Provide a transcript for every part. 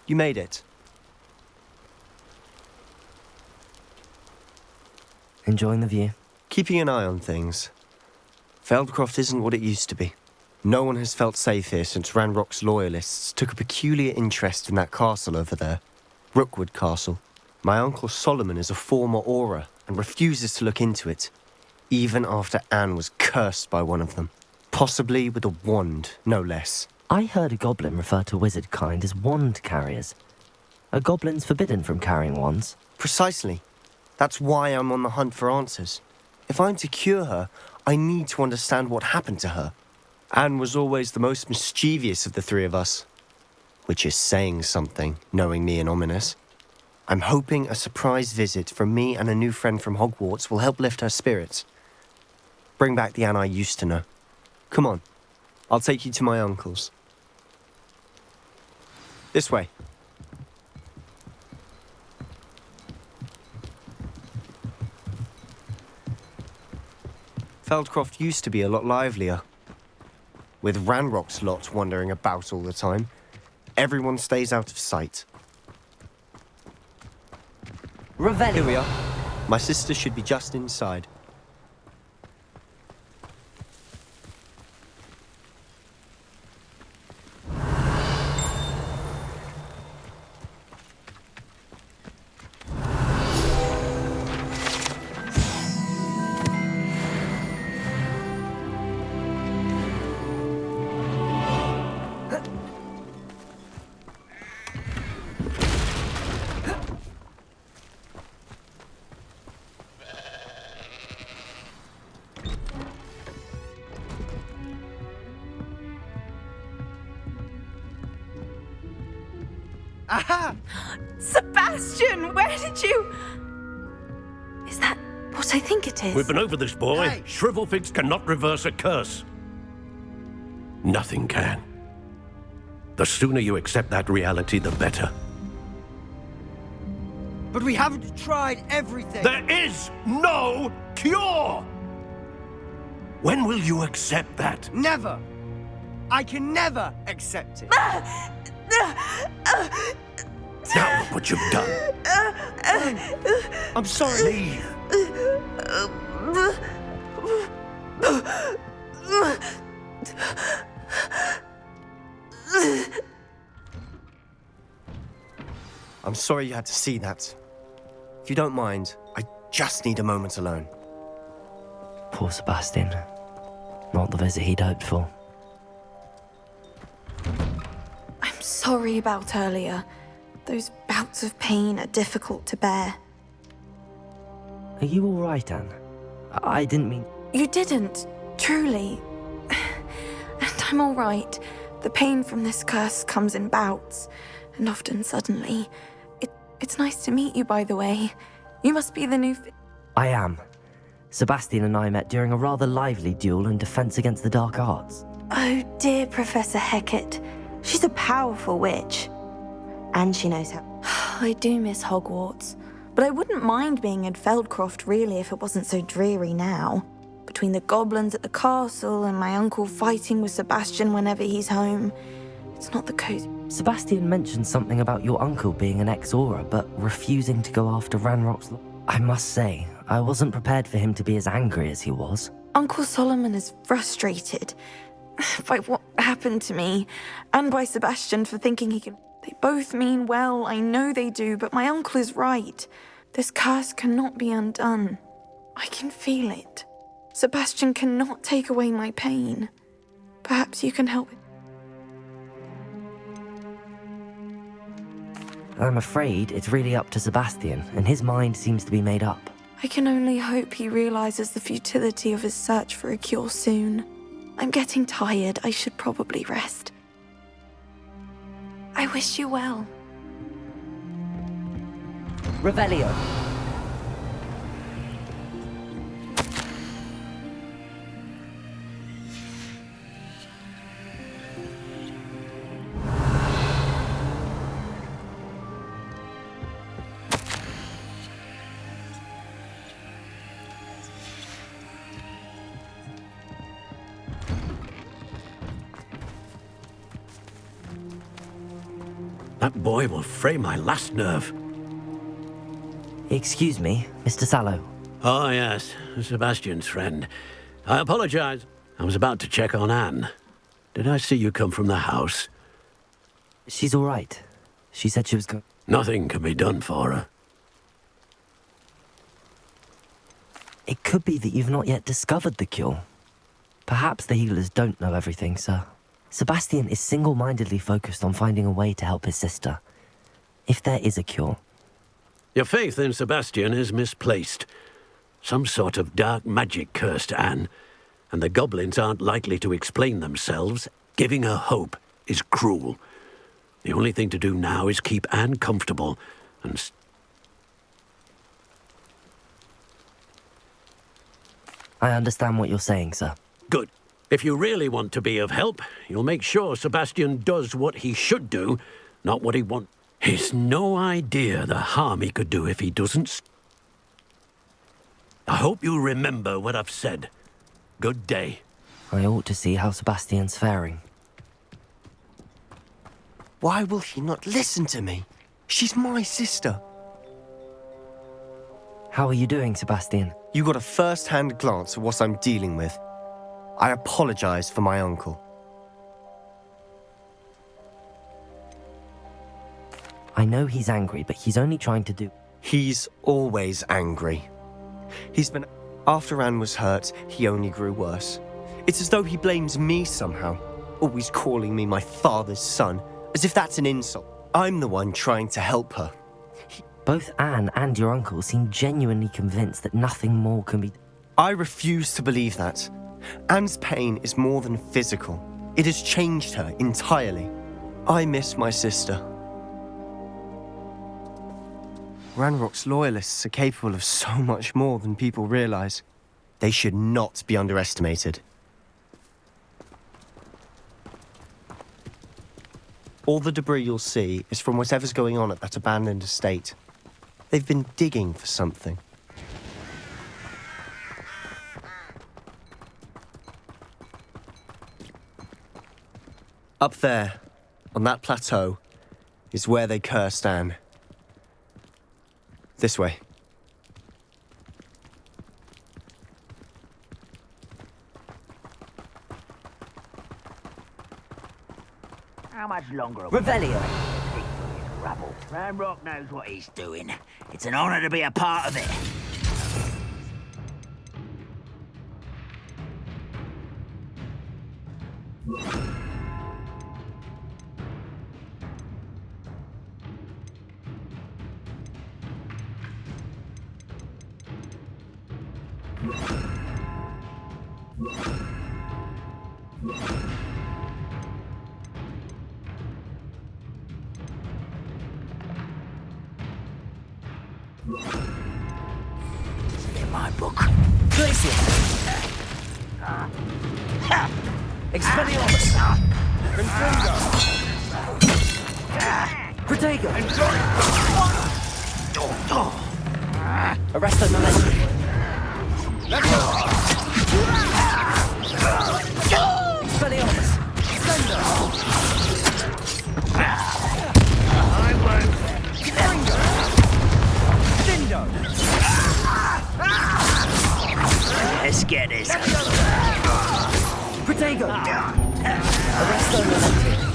You made it. Enjoying the view? Keeping an eye on things. Feldcroft isn't what it used to be. No one has felt safe here since Ranrock's loyalists took a peculiar interest in that castle over there. Rookwood Castle. My uncle Solomon is a former Auror and refuses to look into it, even after Anne was cursed by one of them. Possibly with a wand, no less. I heard a goblin refer to wizard kind as wand carriers. Are goblins forbidden from carrying wands? Precisely. That's why I'm on the hunt for answers. If I'm to cure her, I need to understand what happened to her. Anne was always the most mischievous of the three of us. Which is saying something, knowing me and Ominous. I'm hoping a surprise visit from me and a new friend from Hogwarts will help lift her spirits. Bring back the Anne I used to know. Come on, I'll take you to my uncle's. This way. Feldcroft used to be a lot livelier. With Ranrock's lot wandering about all the time, everyone stays out of sight. Revelio. Here we are. My sister should be just inside. Aha! Sebastian, where did you... Is that what I think it is? We've been over this, boy. Hey. Shrivelfigs cannot reverse a curse. Nothing can. The sooner you accept that reality, the better. But we haven't tried everything. There is no cure! When will you accept that? Never. I can never accept it. Now look what you've done. I'm sorry. Leave. I'm sorry you had to see that. If you don't mind, I just need a moment alone. Poor Sebastian. Not the visit he'd hoped for. I'm sorry about earlier. Those bouts of pain are difficult to bear. Are you all right, Anne? I didn't mean... You didn't, truly. And I'm all right. The pain from this curse comes in bouts, and often suddenly. It's nice to meet you, by the way. You must be the new... I am. Sebastian and I met during a rather lively duel in defense against the dark arts. Oh, dear Professor Hecat. She's a powerful witch. And she knows how. I do miss Hogwarts, but I wouldn't mind being in Feldcroft, really, if it wasn't so dreary now. Between the goblins at the castle and my uncle fighting with Sebastian whenever he's home, it's not the cozy... Sebastian mentioned something about your uncle being an ex-Auror, but refusing to go after Ranrock's... I must say, I wasn't prepared for him to be as angry as he was. Uncle Solomon is frustrated by what happened to me, and by Sebastian for thinking he can... They both mean well, I know they do, but my uncle is right. This curse cannot be undone. I can feel it. Sebastian cannot take away my pain. Perhaps you can help. I'm afraid it's really up to Sebastian, and his mind seems to be made up. I can only hope he realizes the futility of his search for a cure soon. I'm getting tired. I should probably rest. I wish you well. Revelio. That boy will fray my last nerve. Excuse me, Mr. Sallow. Oh, yes, Sebastian's friend. I apologize. I was about to check on Anne. Did I see you come from the house? She's all right. She said she was going... Nothing can be done for her. It could be that you've not yet discovered the cure. Perhaps the healers don't know everything, sir. Sebastian is single-mindedly focused on finding a way to help his sister. If there is a cure... Your faith in Sebastian is misplaced. Some sort of dark magic cursed Anne, and the goblins aren't likely to explain themselves. Giving her hope is cruel. The only thing to do now is keep Anne comfortable and... I understand what you're saying, sir. Good. If you really want to be of help, you'll make sure Sebastian does what he should do, not what he wants. He's no idea the harm he could do if he doesn't. I hope you remember what I've said. Good day. I ought to see how Sebastian's faring. Why will he not listen to me? She's my sister. How are you doing, Sebastian? You got a first-hand glance at what I'm dealing with. I apologize for my uncle. I know he's angry, but he's only trying to do... He's always angry. He's been... After Anne was hurt, he only grew worse. It's as though he blames me somehow, always calling me my father's son, as if that's an insult. I'm the one trying to help her. Both Anne and your uncle seem genuinely convinced that nothing more can be... I refuse to believe that. Anne's pain is more than physical. It has changed her entirely. I miss my sister. Ranrock's loyalists are capable of so much more than people realize. They should not be underestimated. All the debris you'll see is from whatever's going on at that abandoned estate. They've been digging for something. Up there, on that plateau, is where they cursed Anne. This way. How much longer? Revelio! Rabble. Ranrock knows what he's doing. It's an honor to be a part of it. In my book. Glacier! Expelliarmus! Protego! Arresto Momentum! Expelliarmus! Slender! Let's get this. Protego! Arresto Momentum!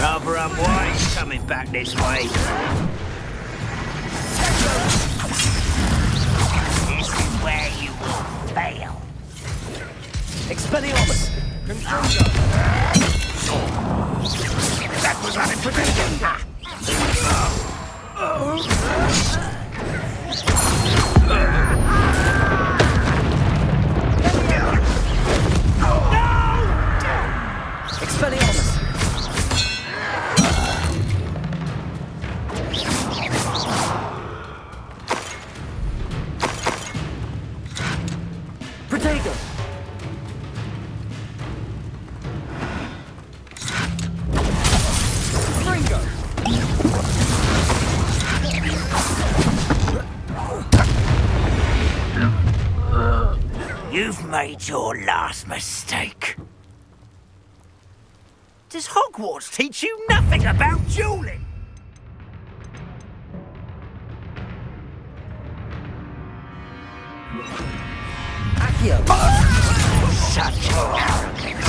Rotherham White's coming back this way. This is where you will fail. Expelliarmus! That was unintended. Expelliarmus! You've made your last mistake. Does Hogwarts teach you nothing about dueling? Accio! Such arrogance.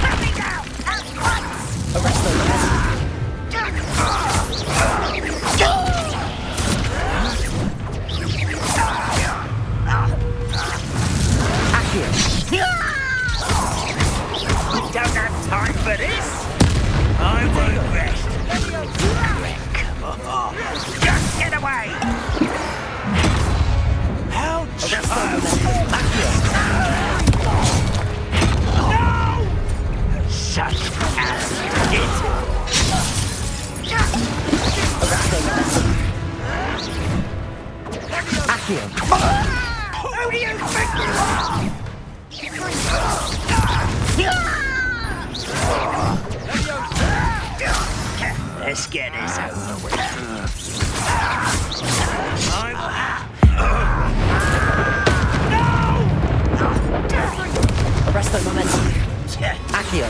Coming out at once! Arrest them! Accio! We don't have time for this. I won't rest. Just get away! How childish! No! Such arrogance! Accio! Who do you think you are? Let's get this over with. Arresto momentum. Accio!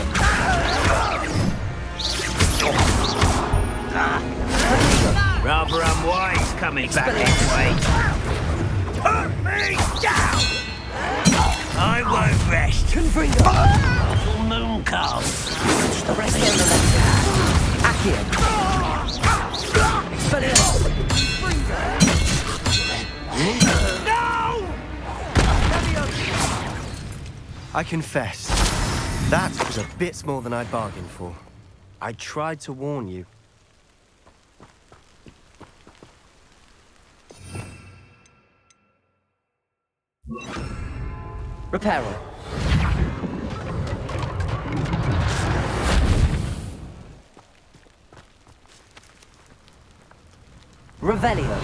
Rather unwise coming back this way. Put me down! I won't rest. Confringo! Full moon calm. Arresto momentum. Accio! Expelliarmus! No! I confess, that was a bit more than I'd bargained for. I tried to warn you. Reparo. Revelio.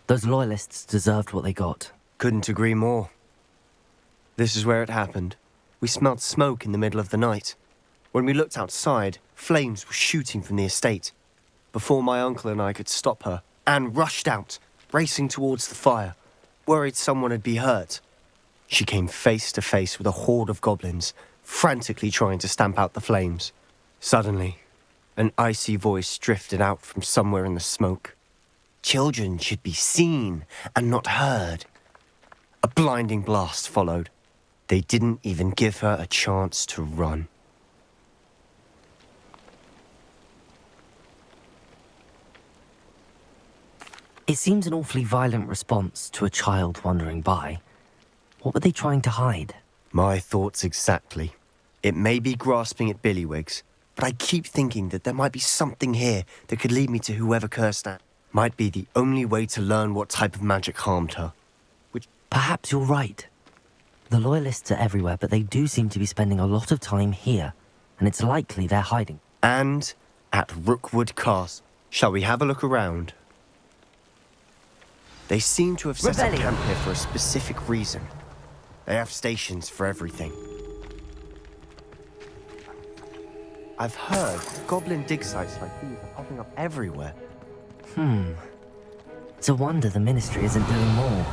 Those loyalists deserved what they got. Couldn't agree more. This is where it happened. We smelled smoke in the middle of the night. When we looked outside, flames were shooting from the estate. Before my uncle and I could stop her, Anne rushed out, racing towards the fire, worried someone had been hurt. She came face to face with a horde of goblins, frantically trying to stamp out the flames. Suddenly, an icy voice drifted out from somewhere in the smoke. Children should be seen and not heard. A blinding blast followed. They didn't even give her a chance to run. It seems an awfully violent response to a child wandering by. What were they trying to hide? My thoughts exactly. It may be grasping at Billywigs, but I keep thinking that there might be something here that could lead me to whoever cursed Anne. Might be the only way to learn what type of magic harmed her. Perhaps you're right. The Loyalists are everywhere, but they do seem to be spending a lot of time here, and it's likely they're hiding. And at Rookwood Castle. Shall we have a look around? They seem to have set up camp here for a specific reason. They have stations for everything. I've heard goblin dig sites like these are popping up everywhere. It's a wonder the Ministry isn't doing more.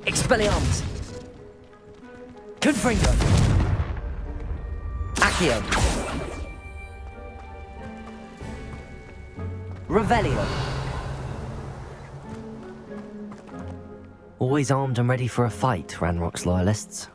Expelliarmus! Confringo! Accio! Revelio! Always armed and ready for a fight, Ranrock's loyalists.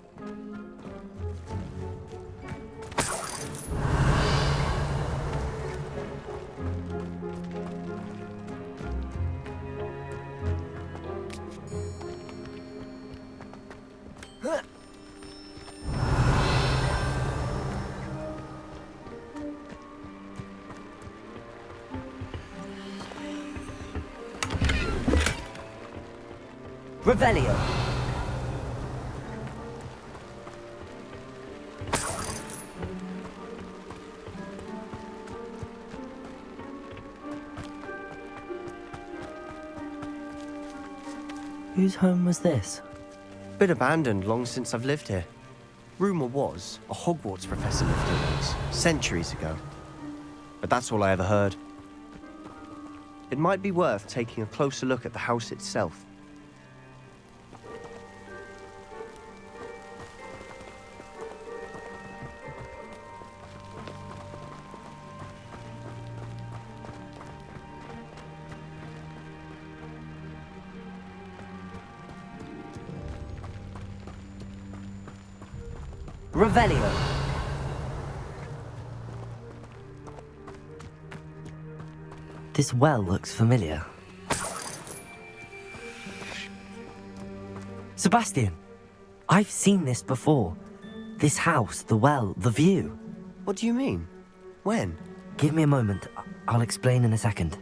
Revelio. Whose home was this? Been abandoned long since I've lived here. Rumour was a Hogwarts professor lived here once, centuries ago. But that's all I ever heard. It might be worth taking a closer look at the house itself. Revelio. This well looks familiar. Sebastian, I've seen this before. This house, the well, the view. What do you mean? When? Give me a moment. I'll explain in a second.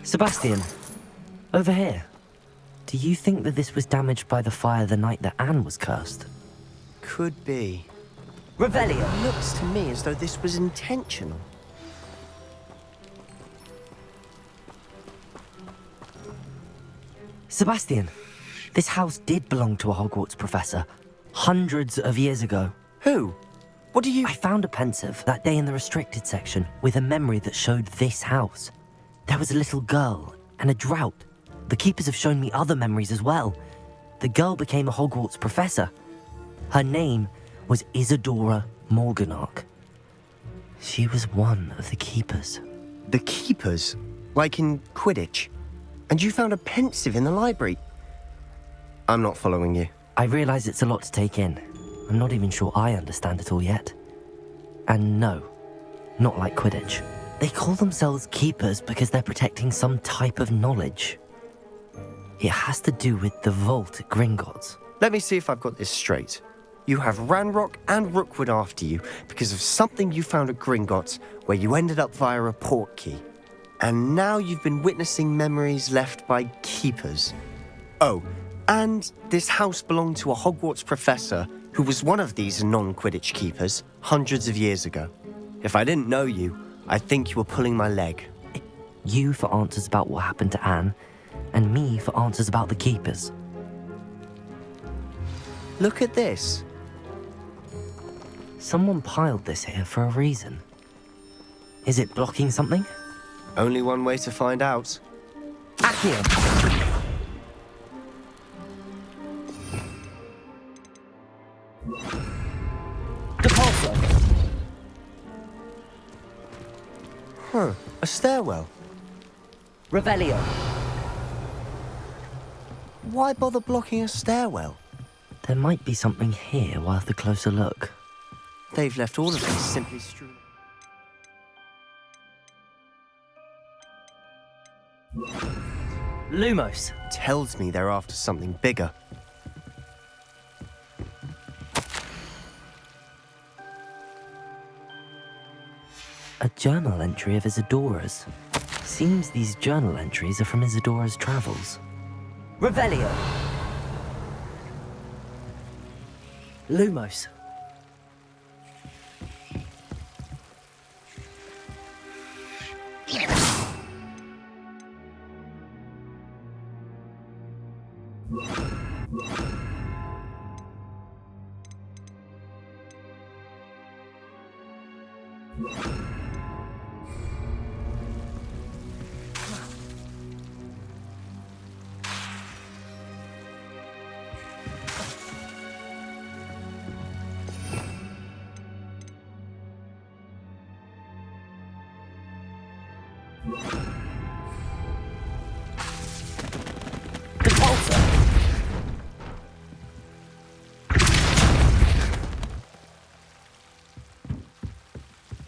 Sebastian, over here. Do you think that this was damaged by the fire the night that Anne was cursed? Could be. Revelio! It looks to me as though this was intentional. Sebastian, this house did belong to a Hogwarts professor, hundreds of years ago. Who? What do you... I found a pensive that day in the restricted section with a memory that showed this house. There was a little girl and a drought. The keepers have shown me other memories as well. The girl became a Hogwarts professor. Her name was Isadora Morganach. She was one of the keepers. The keepers? Like in Quidditch? And you found a pensive in the library? I'm not following you. I realize it's a lot to take in. I'm not even sure I understand it all yet. And no, not like Quidditch. They call themselves keepers because they're protecting some type of knowledge. It has to do with the vault at Gringotts. Let me see if I've got this straight. You have Ranrock and Rookwood after you because of something you found at Gringotts where you ended up via a portkey. And now you've been witnessing memories left by keepers. Oh, and this house belonged to a Hogwarts professor who was one of these non-Quidditch keepers hundreds of years ago. If I didn't know you, I'd think you were pulling my leg. You for answers about what happened to Anne, and me for answers about the keepers. Look at this. Someone piled this here for a reason. Is it blocking something? Only one way to find out. Accio! Depulso! Huh, a stairwell. Revelio! Why bother blocking a stairwell? There might be something here worth a closer look. They've left all of this simply strewn. Lumos! Tells me they're after something bigger. A journal entry of Isadora's. Seems these journal entries are from Isadora's travels. Revelio! Lumos.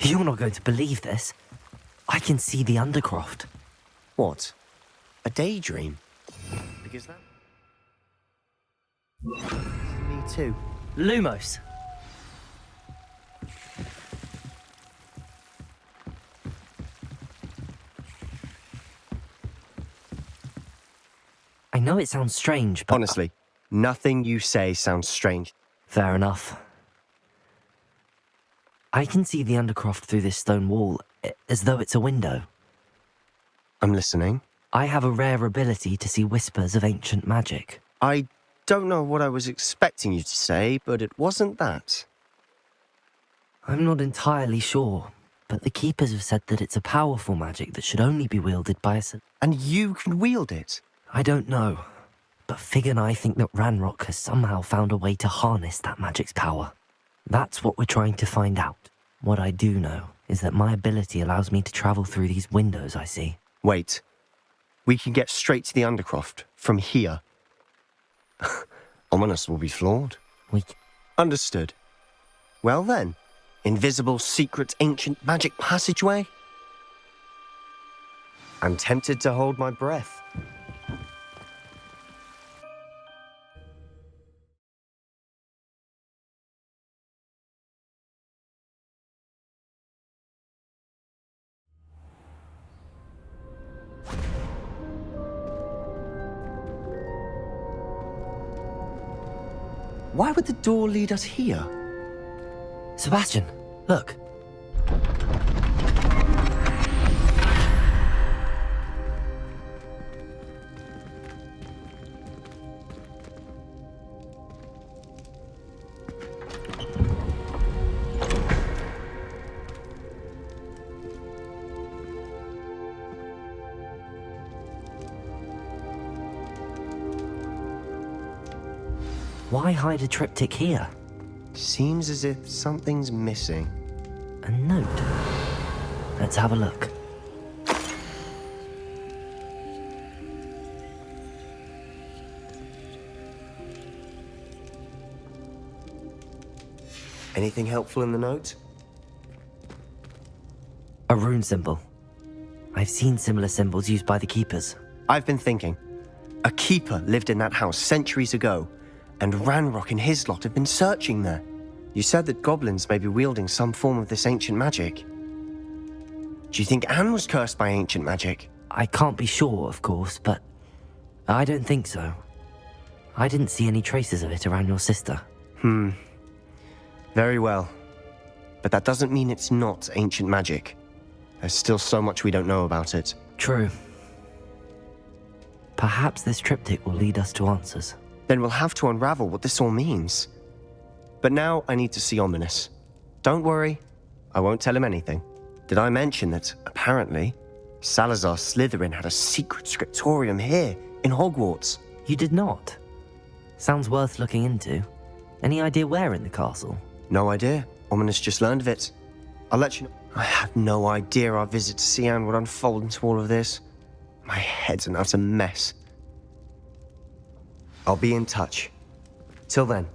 You're not going to believe this. I can see the Undercroft. What? A daydream? Because that... Me too. Lumos. I know it sounds strange, but... Honestly, nothing you say sounds strange. Fair enough. I can see the Undercroft through this stone wall, as though it's a window. I'm listening. I have a rare ability to see whispers of ancient magic. I don't know what I was expecting you to say, but it wasn't that. I'm not entirely sure, but the Keepers have said that it's a powerful magic that should only be wielded by a... And you can wield it? I don't know, but Fig and I think that Ranrock has somehow found a way to harness that magic's power. That's what we're trying to find out. What I do know is that my ability allows me to travel through these windows I see. Wait. We can get straight to the Undercroft from here. Ominous will be flawed. Understood. Well then, invisible, secret, ancient magic passageway? I'm tempted to hold my breath. Why would the door lead us here? Sebastian, look. Why hide a triptych here? Seems as if something's missing. A note. Let's have a look. Anything helpful in the note? A rune symbol. I've seen similar symbols used by the Keepers. I've been thinking. A keeper lived in that house centuries ago, and Ranrock and his lot have been searching there. You said that goblins may be wielding some form of this ancient magic. Do you think Anne was cursed by ancient magic? I can't be sure, of course, but I don't think so. I didn't see any traces of it around your sister. Very well. But that doesn't mean it's not ancient magic. There's still so much we don't know about it. True. Perhaps this triptych will lead us to answers. Then we'll have to unravel what this all means. But now I need to see Ominous. Don't worry, I won't tell him anything. Did I mention that, apparently, Salazar Slytherin had a secret scriptorium here, in Hogwarts? You did not? Sounds worth looking into. Any idea where in the castle? No idea. Ominous just learned of it. I'll let you know. I had no idea our visit to Cian would unfold into all of this. My head's an utter mess. I'll be in touch. Till then.